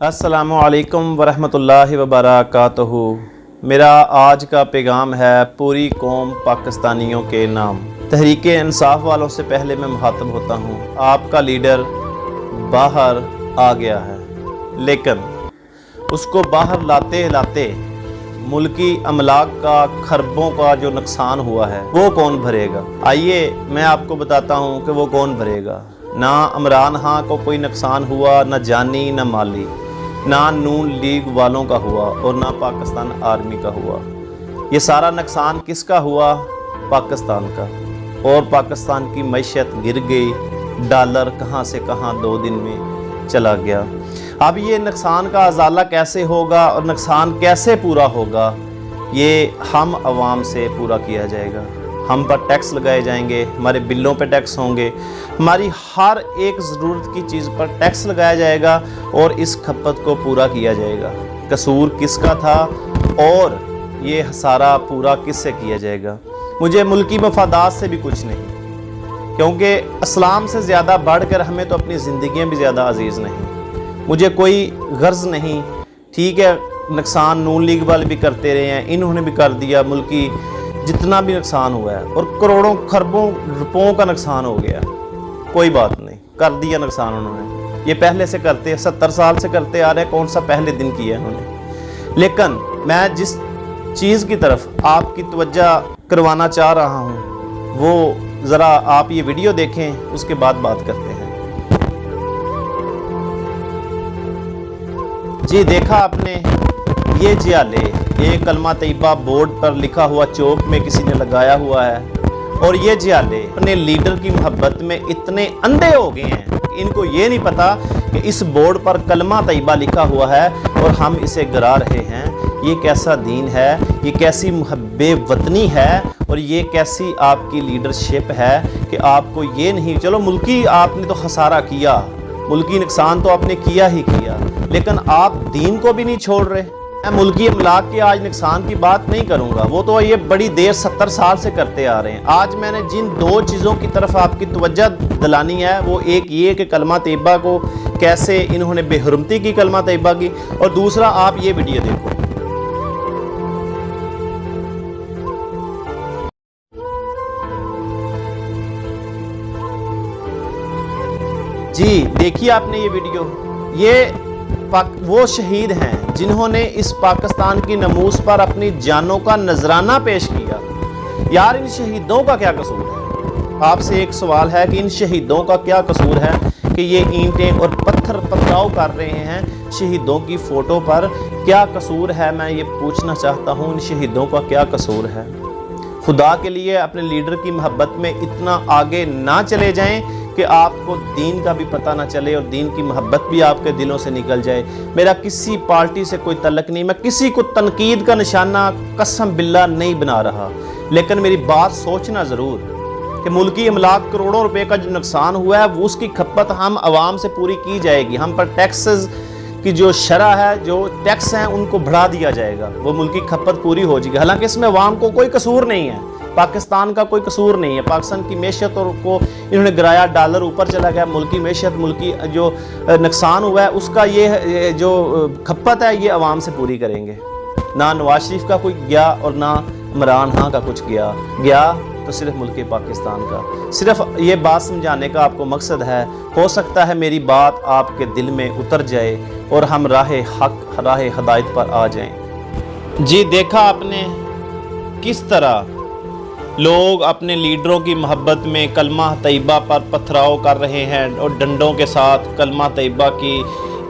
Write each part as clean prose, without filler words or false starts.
अस्सलामुअलैकुम वरहमतुल्लाहि वबरकातुहू। मेरा आज का पैगाम है पूरी कौम पाकिस्तानियों के नाम। तहरीक इंसाफ वालों से पहले मैं मुखातब होता हूँ। आपका लीडर बाहर आ गया है, लेकिन उसको बाहर लाते लाते मुल्की अमलाक का खरबों का जो नुकसान हुआ है वो कौन भरेगा? आइए मैं आपको बताता हूँ कि वो कौन भरेगा। ना इमरान खां को कोई नुकसान हुआ, ना जानी ना माली, ना नून लीग वालों का हुआ और ना पाकिस्तान आर्मी का हुआ। ये सारा नुकसान किसका हुआ? पाकिस्तान का। और पाकिस्तान की मईशत गिर गई, डॉलर कहाँ से कहाँ 2 दिन में चला गया। अब ये नुकसान का अजाला कैसे होगा और नुकसान कैसे पूरा होगा, ये हम आवाम से पूरा किया जाएगा। हम पर टैक्स लगाए जाएंगे, हमारे बिलों पे टैक्स होंगे, हमारी हर एक ज़रूरत की चीज़ पर टैक्स लगाया जाएगा और इस खपत को पूरा किया जाएगा। कसूर किसका था और ये सारा पूरा किससे किया जाएगा? मुझे मुल्की मफादात से भी कुछ नहीं, क्योंकि इस्लाम से ज़्यादा बढ़कर हमें तो अपनी ज़िंदगियाँ भी ज़्यादा अजीज़ नहीं। मुझे कोई गर्ज़ नहीं। ठीक है, नुकसान नून लीग वाले भी करते रहे हैं, इन्होंने भी कर दिया। मुल्की जितना भी नुकसान हुआ है और करोड़ों खरबों रुपयों का नुकसान हो गया, कोई बात नहीं, कर दिया नुकसान उन्होंने। ये पहले से करते हैं, 70 साल से करते आ रहे हैं, कौन सा पहले दिन किया है उन्होंने। लेकिन मैं जिस चीज़ की तरफ आपकी तवज्जो करवाना चाह रहा हूँ वो ज़रा आप ये वीडियो देखें, उसके बाद बात करते हैं। जी देखा आपने, ये जियाले, ये कलमा तैयबा बोर्ड पर लिखा हुआ चौक में किसी ने लगाया हुआ है, और ये जियाले अपने लीडर की मोहब्बत में इतने अंधे हो गए हैं कि इनको ये नहीं पता कि इस बोर्ड पर कलमा तैयबा लिखा हुआ है और हम इसे गिरा रहे हैं। ये कैसा दीन है, ये कैसी मुहब्बे वतनी है और ये कैसी आपकी लीडरशिप है कि आपको ये नहीं, चलो मुल्की आपने तो खसारा किया, मुल्की नुकसान तो आपने किया ही किया, लेकिन आप दीन को भी नहीं छोड़ रहे। मैं मुल्की अमलाक के आज नुकसान की बात नहीं करूंगा, वो तो ये बड़ी देर 70 साल से करते आ रहे हैं। आज मैंने जिन 2 चीज़ों की तरफ आपकी तवज्जो दिलानी है, वो एक ये कि कलमा तैयबा को कैसे इन्होंने बेहुरमती की कलमा तैयबा की, और दूसरा आप ये वीडियो देखो। जी देखिए आपने ये वीडियो, ये वो शहीद हैं जिन्होंने इस पाकिस्तान की नमूस पर अपनी जानों का नजराना पेश किया। यार इन शहीदों का क्या कसूर है? आपसे एक सवाल है कि इन शहीदों का क्या कसूर है कि ये ईंटें और पत्थर पथराव कर रहे हैं शहीदों की फ़ोटो पर? क्या कसूर है, मैं ये पूछना चाहता हूँ, इन शहीदों का क्या कसूर है? खुदा के लिए अपने लीडर की मोहब्बत में इतना आगे ना चले जाएं कि आपको दीन का भी पता ना चले और दीन की मोहब्बत भी आपके दिलों से निकल जाए। मेरा किसी पार्टी से कोई तल्लक नहीं, मैं किसी को तनकीद का निशाना कसम बिल्ला नहीं बना रहा, लेकिन मेरी बात सोचना ज़रूर कि मुल्की अमलाक करोड़ों रुपए का जो नुकसान हुआ है वो उसकी खपत हम आवाम से पूरी की जाएगी। हम पर टैक्सेस की जो शरह है, जो टैक्स हैं, उनको बढ़ा दिया जाएगा, वो मुल्की खपत पूरी हो जाएगी। हालांकि इसमें आवाम को कोई कसूर नहीं है, पाकिस्तान का कोई कसूर नहीं है। पाकिस्तान की मैशत और को इन्होंने गिराया, डॉलर ऊपर चला गया, मुल्की मैशत, मुल्की जो नुकसान हुआ है उसका ये जो खपत है ये आवाम से पूरी करेंगे। ना नवाज शरीफ का कोई गया और ना इमरान खां का कुछ गया तो सिर्फ मुल्क पाकिस्तान का। सिर्फ ये बात समझाने का आपको मकसद है, हो सकता है मेरी बात आपके दिल में उतर जाए और हम राह हक, राह हदायत पर आ जाएं। जी देखा आपने किस तरह लोग अपने लीडरों की मोहब्बत में कलमा तैयबा पर पथराव कर रहे हैं और डंडों के साथ कलमा तैयबा की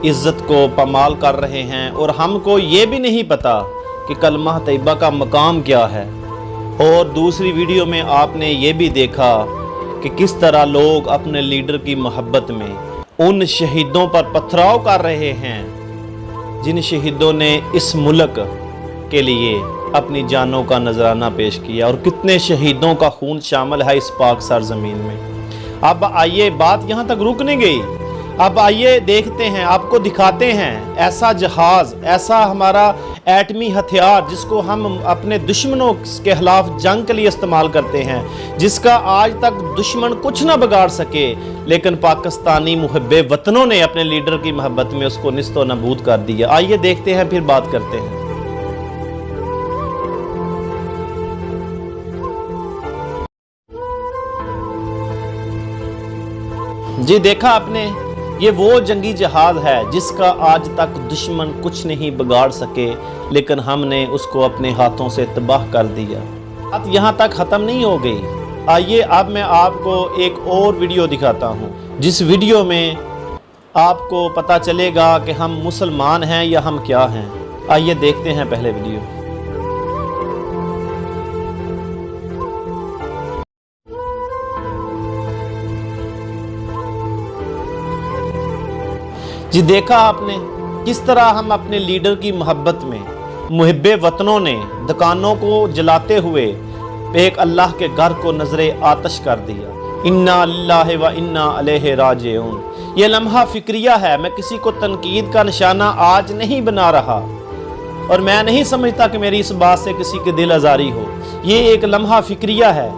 इज़्ज़त को पामाल कर रहे हैं, और हमको ये भी नहीं पता कि कलमा तैयबा का मकाम क्या है। और दूसरी वीडियो में आपने ये भी देखा कि किस तरह लोग अपने लीडर की मोहब्बत में उन शहीदों पर पथराव कर रहे हैं जिन शहीदों ने इस मुल्क के लिए अपनी जानों का नजराना पेश किया, और कितने शहीदों का खून शामिल है इस पाक सरजमीन में। अब आइए, बात यहाँ तक रुक नहीं गई, अब आइए देखते हैं, आपको दिखाते हैं ऐसा जहाज़, ऐसा हमारा एटमी हथियार जिसको हम अपने दुश्मनों के खिलाफ जंग के लिए इस्तेमाल करते हैं, जिसका आज तक दुश्मन कुछ ना बिगाड़ सके, लेकिन पाकिस्तानी मुहब्बे वतनों ने अपने लीडर की मोहब्बत में उसको निस्तो नबूद कर दिया। आइए देखते हैं, फिर बात करते हैं। जी देखा आपने, ये वो जंगी जहाज है जिसका आज तक दुश्मन कुछ नहीं बिगाड़ सके, लेकिन हमने उसको अपने हाथों से तबाह कर दिया। अब यहाँ तक ख़त्म नहीं हो गई। आइए अब मैं आपको एक और वीडियो दिखाता हूँ, जिस वीडियो में आपको पता चलेगा कि हम मुसलमान हैं या हम क्या हैं। आइए देखते हैं पहले वीडियो। जी देखा आपने किस तरह हम अपने लीडर की मोहब्बत में मुहिब्बे वतनों ने दुकानों को जलाते हुए एक अल्लाह के घर को नजरे आतश कर दिया। इन्ना लिल्लाहि व इन्ना अलैहि राजिऊन। ये लम्हा फिक्रिया है। मैं किसी को तनकीद का निशाना आज नहीं बना रहा, और मैं नहीं समझता कि मेरी इस बात से किसी की दिल आज़ारी हो। ये एक लम्हा फिक्रिया है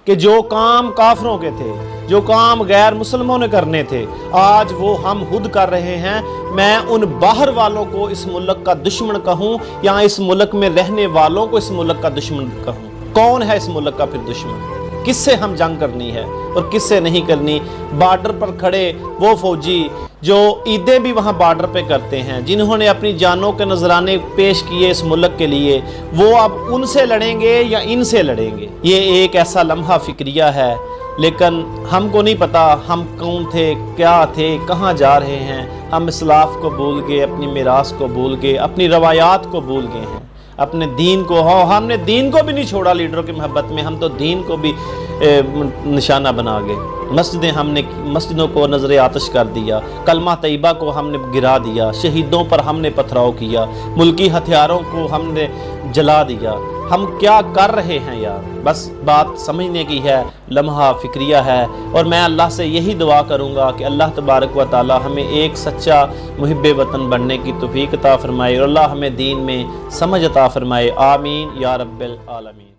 कि जो काम काफरों के थे, जो काम गैर मुसलमानों ने करने थे, आज वो हम खुद कर रहे हैं। मैं उन बाहर वालों को इस मुल्क का दुश्मन कहूँ या इस मुल्क में रहने वालों को इस मुल्क का दुश्मन कहूँ? कौन है इस मुल्क का फिर दुश्मन? किससे हम जंग करनी है और किससे नहीं करनी? बॉर्डर पर खड़े वो फौजी जो ईदें भी वहाँ बॉर्डर पे करते हैं, जिन्होंने अपनी जानों के नजराने पेश किए इस मुल्क के लिए, वो अब उनसे लड़ेंगे या इनसे लड़ेंगे? ये एक ऐसा लम्हा फिक्रिया है, लेकिन हमको नहीं पता हम कौन थे, क्या थे, कहाँ जा रहे हैं। हम इस्लाफ को भूल गए, अपनी मिरास को भूल गए, अपनी रवायात को भूल गए हैं, अपने दीन को। हमने दीन को भी नहीं छोड़ा लीडरों की मोहब्बत में, हम तो दीन को भी निशाना बना गए। मस्जिदों को नजर आतश कर दिया, कलमा तैयबा को हमने गिरा दिया, शहीदों पर हमने पथराव किया, मुल्की हथियारों को हमने जला दिया। हम क्या कर रहे हैं यार? बस बात समझने की है, लम्हा फिक्रिया है। और मैं अल्लाह से यही दुआ करूँगा कि अल्लाह तबारक व ताला हमें एक सच्चा मुहिब्बे वतन बनने की तौफीक अता फरमाए और अल्लाह हमें दीन में समझ अता फरमाए। आमीन या रब्बिल आलमीन।